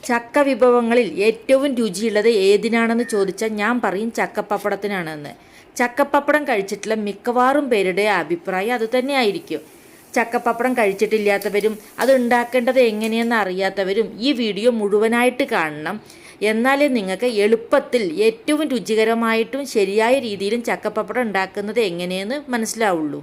ചക്ക വിഭവങ്ങളിൽ ഏറ്റവും രുചിയുള്ളത് ഏതിനാണെന്ന് ചോദിച്ചാൽ ഞാൻ പറയും ചക്കപ്പപ്പടത്തിനാണെന്ന്. ചക്കപ്പപ്പടം കഴിച്ചിട്ടുള്ള മിക്കവാറും പേരുടെ അഭിപ്രായം അതുതന്നെയായിരിക്കും. ചക്കപ്പപ്പടം കഴിച്ചിട്ടില്ലാത്തവരും അത് ഉണ്ടാക്കേണ്ടത് എങ്ങനെയെന്ന് അറിയാത്തവരും ഈ വീഡിയോ മുഴുവനായിട്ട് കാണണം. എന്നാലേ നിങ്ങൾക്ക് എളുപ്പത്തിൽ ഏറ്റവും രുചികരമായിട്ടും ശരിയായ രീതിയിലും ചക്കപ്പപ്പടം ഉണ്ടാക്കുന്നത് എങ്ങനെയെന്ന് മനസ്സിലാവുള്ളൂ.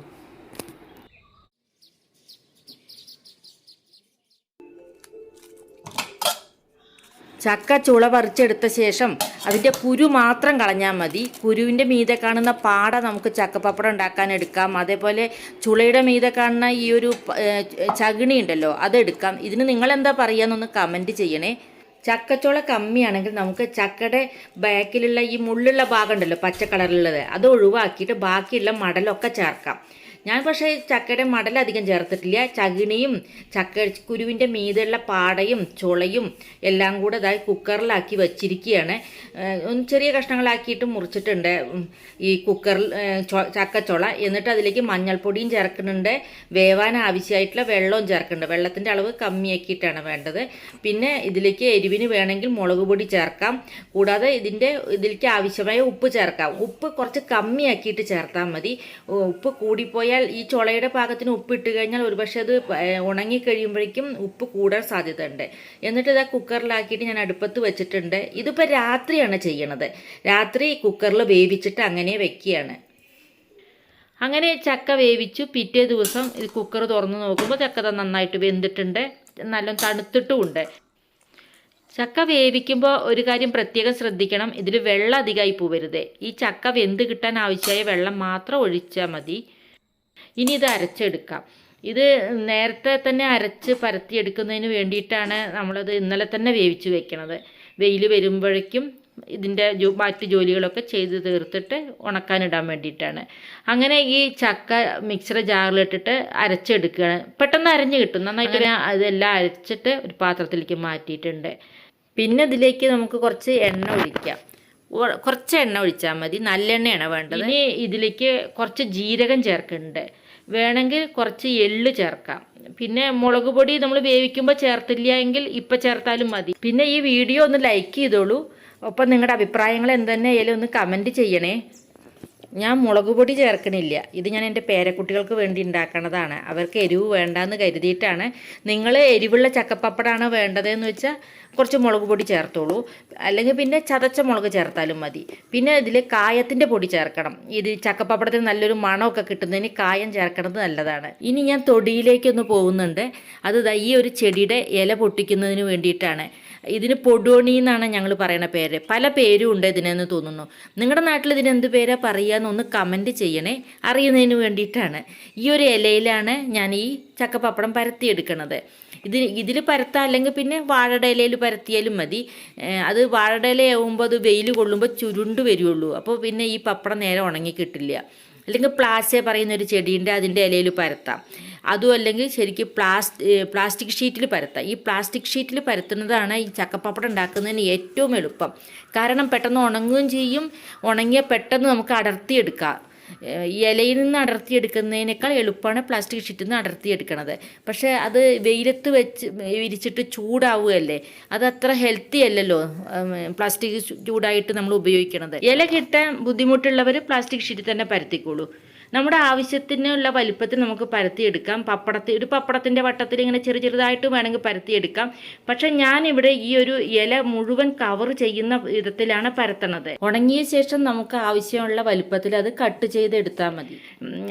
ചക്ക ചുള പറിച്ചെടുത്ത ശേഷം അതിൻ്റെ കുരു മാത്രം കളഞ്ഞാൽ മതി. കുരുവിൻ്റെ മീതെ കാണുന്ന പാട നമുക്ക് ചക്കപ്പപ്പടം ഉണ്ടാക്കാൻ എടുക്കാം. അതേപോലെ ചുളയുടെ മീതെ കാണുന്ന ഈ ഒരു ചകിണി ഉണ്ടല്ലോ അതെടുക്കാം. ഇതിന് നിങ്ങളെന്താ പറയുകയെന്നൊന്ന് കമൻറ്റ് ചെയ്യണേ. ചക്കച്ചുള കമ്മിയാണെങ്കിൽ നമുക്ക് ചക്കയുടെ ബാക്കിലുള്ള ഈ മുള്ളുള്ള ഭാഗം ഉണ്ടല്ലോ പച്ച കളറിലുള്ളത് അത് ഒഴിവാക്കിയിട്ട് ബാക്കിയുള്ള മടലൊക്കെ ചേർക്കാം. ഞാൻ പക്ഷേ ചക്കയുടെ മടൽ അധികം ചേർത്തിട്ടില്ല. ചകിണിയും ചക്ക കുരുവിൻ്റെ മീതെയുള്ള പാടയും ചുളയും എല്ലാം കൂടെ ഇതായി കുക്കറിലാക്കി വച്ചിരിക്കുകയാണ്. ഒന്ന് ചെറിയ കഷ്ണങ്ങളാക്കിയിട്ട് മുറിച്ചിട്ടുണ്ട് ഈ കുക്കറിൽ ചക്കച്ചുള. എന്നിട്ട് അതിലേക്ക് മഞ്ഞൾപ്പൊടിയും ചേർക്കുന്നുണ്ട്. വേവാൻ ആവശ്യമായിട്ടുള്ള വെള്ളവും ചേർക്കുന്നുണ്ട്. വെള്ളത്തിൻ്റെ അളവ് കമ്മിയാക്കിയിട്ടാണ് വേണ്ടത്. പിന്നെ ഇതിലേക്ക് എരിവിന് വേണമെങ്കിൽ മുളക് പൊടി ചേർക്കാം. കൂടാതെ ഇതിലേക്ക് ആവശ്യമായ ഉപ്പ് ചേർക്കാം. ഉപ്പ് കുറച്ച് കമ്മിയാക്കിയിട്ട് ചേർത്താൽ മതി. ഉപ്പ് കൂടിപ്പോയാൽ ഈ ചുളയുടെ പാകത്തിന് ഉപ്പ് ഇട്ട് കഴിഞ്ഞാൽ ഒരുപക്ഷെ അത് ഉണങ്ങിക്കഴിയുമ്പോഴേക്കും ഉപ്പ് കൂടാൻ സാധ്യതയുണ്ട്. എന്നിട്ട് ഇതാ കുക്കറിലാക്കിയിട്ട് ഞാൻ അടുപ്പത്ത് വെച്ചിട്ടുണ്ട്. ഇതിപ്പോൾ രാത്രിയാണ് ചെയ്യണത്. രാത്രി കുക്കറിൽ വേവിച്ചിട്ട് അങ്ങനെ വെക്കുകയാണ്. അങ്ങനെ ചക്ക വേവിച്ചു. പിറ്റേ ദിവസം കുക്കർ തുറന്ന് നോക്കുമ്പോൾ ചക്ക നന്നായിട്ട് വെന്തിട്ടുണ്ട്, നല്ല തണുത്തിട്ടുമുണ്ട്. ചക്ക വേവിക്കുമ്പോൾ ഒരു കാര്യം പ്രത്യേകം ശ്രദ്ധിക്കണം, ഇതിൽ വെള്ളം അധികമായി പോവരുത്. ഈ ചക്ക വെന്ത് കിട്ടാൻ ആവശ്യമായ വെള്ളം മാത്രം ഒഴിച്ചാൽ മതി. ഇനി ഇത് അരച്ചെടുക്കാം. ഇത് നേരത്തെ തന്നെ അരച്ച് പരത്തിയെടുക്കുന്നതിന് വേണ്ടിയിട്ടാണ് നമ്മളത് ഇന്നലെ തന്നെ വേവിച്ച് വെക്കണത്. വെയിൽ വരുമ്പോഴേക്കും ഇതിൻ്റെ മറ്റ് ജോലികളൊക്കെ ചെയ്ത് തീർത്തിട്ട് ഉണക്കാനിടാൻ വേണ്ടിയിട്ടാണ്. അങ്ങനെ ഈ ചക്ക മിക്സർ ജാറിലിട്ടിട്ട് അരച്ചെടുക്കുകയാണ്. പെട്ടെന്ന് അരഞ്ഞ് കിട്ടും. നന്നായിട്ട് അതെല്ലാം അരച്ചിട്ട് ഒരു പാത്രത്തിലേക്ക് മാറ്റിയിട്ടുണ്ട്. പിന്നെ ഇതിലേക്ക് നമുക്ക് കുറച്ച് എണ്ണ ഒഴിക്കാം. കുറച്ച് എണ്ണ ഒഴിച്ചാൽ മതി, നല്ലെണ്ണയാണ് വേണ്ടത്. ഇനി ഇതിലേക്ക് കുറച്ച് ജീരകം ചേർക്കുന്നുണ്ട്. വേണമെങ്കിൽ കുറച്ച് എള്ള് ചേർക്കാം. പിന്നെ മുളക് പൊടി നമ്മൾ വേവിക്കുമ്പോൾ ചേർത്തില്ല എങ്കിൽ ഇപ്പം ചേർത്താലും മതി. പിന്നെ ഈ വീഡിയോ ഒന്ന് ലൈക്ക് ചെയ്തോളൂ. ഒപ്പം നിങ്ങളുടെ അഭിപ്രായങ്ങൾ എന്തെന്നെയായാലും ഒന്ന് കമൻറ്റ് ചെയ്യണേ. ഞാൻ മുളക് പൊടി ചേർക്കണില്ല. ഇത് ഞാൻ എൻ്റെ പേരക്കുട്ടികൾക്ക് വേണ്ടി ഉണ്ടാക്കണതാണ്. അവർക്ക് എരിവ് വേണ്ടാന്ന് കരുതിയിട്ടാണ്. നിങ്ങൾ എരിവുള്ള ചക്കപ്പപ്പടാണ് വേണ്ടതെന്ന് വെച്ചാൽ കുറച്ച് മുളക് പൊടി ചേർത്തോളൂ. അല്ലെങ്കിൽ പിന്നെ ചതച്ച മുളക് ചേർത്താലും മതി. പിന്നെ ഇതിൽ കായത്തിൻ്റെ പൊടി ചേർക്കണം. ഇത് ചക്കപ്പപ്പടത്തിന് നല്ലൊരു മണമൊക്കെ കിട്ടുന്നതിന് കായം ചേർക്കണത് നല്ലതാണ്. ഇനി ഞാൻ തൊടിയിലേക്കൊന്ന് പോകുന്നുണ്ട്. അത് ഈ ഒരു ചെടിയുടെ ഇല പൊട്ടിക്കുന്നതിന് വേണ്ടിയിട്ടാണ്. ഇതിന് പൊടുവണി എന്നാണ് ഞങ്ങൾ പറയുന്ന പേര്. പല പേരും ഉണ്ട് ഇതിനെന്ന് തോന്നുന്നു. നിങ്ങളുടെ നാട്ടിൽ ഇതിന് എന്ത് പേരാ പറയുകയെന്നൊന്ന് കമൻറ്റ് ചെയ്യണേ, അറിയുന്നതിന് വേണ്ടിയിട്ടാണ്. ഈ ഒരു ഇലയിലാണ് ഞാൻ ഈ ചക്കപ്പപ്പടം പരത്തിയെടുക്കണത്. ഇതിൽ പരത്താം, അല്ലെങ്കിൽ പിന്നെ വാഴയുടെ ഇലയിൽ പരത്തിയാലും മതി. അത് വാഴയുടെ ഇലയാവുമ്പോൾ അത് വെയിൽ കൊള്ളുമ്പോൾ ചുരുണ്ട് വരുള്ളൂ. അപ്പോൾ പിന്നെ ഈ പപ്പടം നേരെ ഉണങ്ങി കിട്ടില്ല. അല്ലെങ്കിൽ പ്ലാസെ പറയുന്നൊരു ചെടിയുണ്ട്, അതിൻ്റെ ഇലയിൽ പരത്താം. അതും അല്ലെങ്കിൽ ശരിക്കും പ്ലാസ്റ്റിക് ഷീറ്റിൽ പരത്താം. ഈ പ്ലാസ്റ്റിക് ഷീറ്റിൽ പരത്തുന്നതാണ് ഈ ചക്കപ്പപ്പടം ഉണ്ടാക്കുന്നതിന് ഏറ്റവും എളുപ്പം. കാരണം പെട്ടെന്ന് ഉണങ്ങുകയും ചെയ്യും. ഉണങ്ങിയ പെട്ടെന്ന് നമുക്ക് അടർത്തിയെടുക്കാം. ഇലയിൽ നിന്ന് അടർത്തിയെടുക്കുന്നതിനേക്കാൾ എളുപ്പമാണ് പ്ലാസ്റ്റിക് ഷീറ്റിൽ നിന്ന് അടർത്തിയെടുക്കണത്. പക്ഷേ അത് വെയിലത്ത് വെച്ച് വിരിച്ചിട്ട് ചൂടാവുകയല്ലേ, അത് അത്ര ഹെൽത്തി അല്ലല്ലോ പ്ലാസ്റ്റിക് ചൂടായിട്ട് നമ്മൾ ഉപയോഗിക്കണത്. ഇല കിട്ടാൻ ബുദ്ധിമുട്ടുള്ളവർ പ്ലാസ്റ്റിക് ഷീറ്റിൽ തന്നെ പരത്തിക്കോളൂ. നമ്മുടെ ആവശ്യത്തിനുള്ള വലിപ്പത്തിൽ നമുക്ക് പരത്തിയെടുക്കാം. ഒരു പപ്പടത്തിൻ്റെ വട്ടത്തിൽ ഇങ്ങനെ ചെറുതായിട്ട് വേണമെങ്കിൽ പരത്തിയെടുക്കാം. പക്ഷെ ഞാനിവിടെ ഈ ഒരു ഇല മുഴുവൻ കവർ ചെയ്യുന്ന വിധത്തിലാണ് പരത്തണത്. ഉണങ്ങിയ ശേഷം നമുക്ക് ആവശ്യമുള്ള വലിപ്പത്തിൽ അത് കട്ട് ചെയ്തെടുത്താൽ മതി.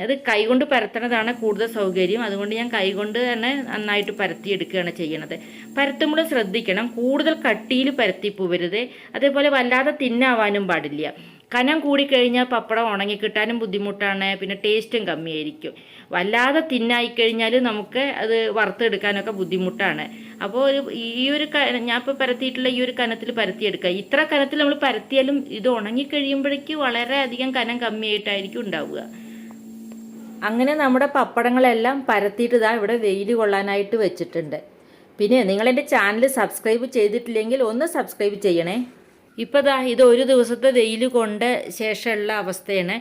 അത് കൈകൊണ്ട് പരത്തണതാണ് കൂടുതൽ സൗകര്യം. അതുകൊണ്ട് ഞാൻ കൈകൊണ്ട് തന്നെ നന്നായിട്ട് പരത്തിയെടുക്കുകയാണ് ചെയ്യണത്. പരത്തുമ്പോൾ ശ്രദ്ധിക്കണം, കൂടുതൽ കട്ടിയിൽ പരത്തി പോവരുത്. അതേപോലെ വല്ലാതെ തിന്നാവാനും പാടില്ല. കനം കൂടിക്കഴിഞ്ഞാൽ പപ്പടം ഉണങ്ങിക്കിട്ടാനും ബുദ്ധിമുട്ടാണ്. പിന്നെ ടേസ്റ്റും കമ്മിയായിരിക്കും. വല്ലാതെ തിന്നായിക്കഴിഞ്ഞാൽ നമുക്ക് അത് വറുത്തെടുക്കാനൊക്കെ ബുദ്ധിമുട്ടാണ്. അപ്പോൾ ഈ ഒരു ഞാൻ ഇപ്പോൾ പരത്തിയിട്ടുള്ള ഈ ഒരു കനത്തിൽ പരത്തിയെടുക്കുക. ഇത്ര കനത്തിൽ നമ്മൾ പരത്തിയാലും ഇത് ഉണങ്ങിക്കഴിയുമ്പോഴേക്ക് വളരെയധികം കനം കമ്മിയായിട്ടായിരിക്കും ഉണ്ടാവുക. അങ്ങനെ നമ്മുടെ പപ്പടങ്ങളെല്ലാം പരത്തിയിട്ട് ഇവിടെ വെയിൽ കൊള്ളാനായിട്ട് വെച്ചിട്ടുണ്ട്. പിന്നെ നിങ്ങളെൻ്റെ ചാനൽ സബ്സ്ക്രൈബ് ചെയ്തിട്ടില്ലെങ്കിൽ ഒന്ന് സബ്സ്ക്രൈബ് ചെയ്യണേ. ഇപ്പോൾ ഇത് ഒരു ദിവസത്തെ വെയിൽ കൊണ്ട് ശേഷമുള്ള അവസ്ഥയാണ്.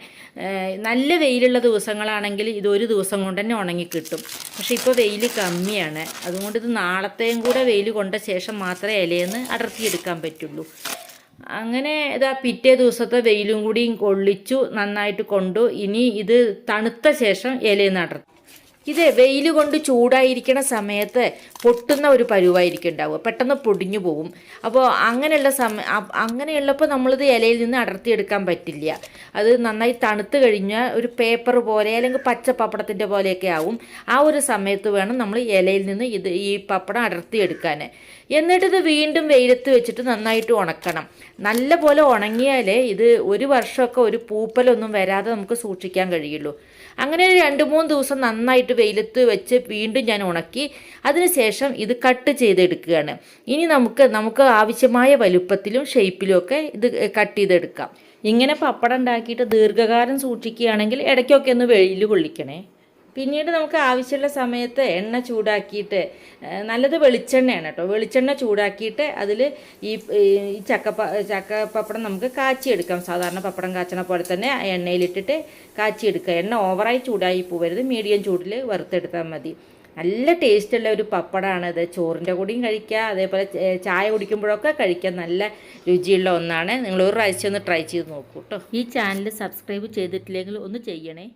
നല്ല വെയിലുള്ള ദിവസങ്ങളാണെങ്കിൽ ഇത് ഒരു ദിവസം കൊണ്ട് തന്നെ ഉണങ്ങി കിട്ടും. പക്ഷേ ഇപ്പോൾ വെയിൽ കമ്മിയാണ്, അതുകൊണ്ട് ഇത് നാളത്തെയും കൂടെ വെയിൽ കൊണ്ട ശേഷം മാത്രമേ ഇലയെന്ന് അടർത്തിയെടുക്കാൻ പറ്റുള്ളൂ. അങ്ങനെ പിറ്റേ ദിവസത്തെ വെയിലും കൂടിയും കൊള്ളിച്ചു നന്നായിട്ട് കൊണ്ടു. ഇനി ഇത് തണുത്ത ശേഷം ഇലയെന്ന് അടർത്തി. ഇത് വെയിൽ കൊണ്ട് ചൂടായിരിക്കണ സമയത്ത് പൊട്ടുന്ന ഒരു പരുവായിരിക്കും ഉണ്ടാവുക, പെട്ടെന്ന് പൊടിഞ്ഞു പോകും. അപ്പോൾ അങ്ങനെയുള്ളപ്പോൾ നമ്മളിത് ഇലയിൽ നിന്ന് അടർത്തിയെടുക്കാൻ പറ്റില്ല. അത് നന്നായി തണുത്ത് കഴിഞ്ഞാൽ ഒരു പേപ്പർ പോലെ അല്ലെങ്കിൽ പച്ച പപ്പടത്തിൻ്റെ പോലെയൊക്കെ ആവും. ആ ഒരു സമയത്ത് വേണം നമ്മൾ ഇലയിൽ നിന്ന് ഈ പപ്പടം അടർത്തിയെടുക്കാൻ. എന്നിട്ടിത് വീണ്ടും വെയിലത്ത് വെച്ചിട്ട് നന്നായിട്ട് ഉണക്കണം. നല്ല പോലെ ഉണങ്ങിയാലേ ഇത് ഒരു വർഷമൊക്കെ ഒരു പൂപ്പലൊന്നും വരാതെ നമുക്ക് സൂക്ഷിക്കാൻ കഴിയുള്ളൂ. അങ്ങനെ 2-3 ദിവസം നന്നായിട്ട് വെയിലത്ത് വെച്ച് വീണ്ടും ഞാൻ ഉണക്കി. അതിനുശേഷം ഇത് കട്ട് ചെയ്തെടുക്കുകയാണ്. ഇനി നമുക്ക് ആവശ്യമായ വലുപ്പത്തിലും ഷേപ്പിലും ഒക്കെ ഇത് കട്ട് ചെയ്തെടുക്കാം. ഇങ്ങനെ പപ്പടം ഉണ്ടാക്കിയിട്ട് ദീർഘകാലം സൂക്ഷിക്കുകയാണെങ്കിൽ ഇടയ്ക്കൊക്കെ ഒന്ന് വെയിൽ കൊള്ളിക്കണേ. പിന്നീട് നമുക്ക് ആവശ്യമുള്ള സമയത്ത് എണ്ണ ചൂടാക്കിയിട്ട്, നല്ലത് വെളിച്ചെണ്ണയാണ് കേട്ടോ, വെളിച്ചെണ്ണ ചൂടാക്കിയിട്ട് അതിൽ ഈ ചക്കപ്പപ്പടം നമുക്ക് കാച്ചിയെടുക്കാം. സാധാരണ പപ്പടം കാച്ചണ പോലെ തന്നെ എണ്ണയിലിട്ടിട്ട് കാച്ചിയെടുക്കുക. എണ്ണ ഓവറായി ചൂടായി പോകരുത്, മീഡിയം ചൂടിൽ വറുത്തെടുത്താൽ മതി. നല്ല ടേസ്റ്റുള്ള ഒരു പപ്പടമാണ് ഇത്. ചോറിൻ്റെ കൂടെയും കഴിക്കുക, അതേപോലെ ചായ കുടിക്കുമ്പോഴൊക്കെ കഴിക്കാൻ നല്ല രുചിയുള്ള ഒന്നാണ്. നിങ്ങൾ ഒരു പ്രാവശ്യം ഒന്ന് ട്രൈ ചെയ്ത് നോക്കൂ കേട്ടോ. ഈ ചാനൽ സബ്സ്ക്രൈബ് ചെയ്തിട്ടില്ലെങ്കിൽ ഒന്ന് ചെയ്യണേ.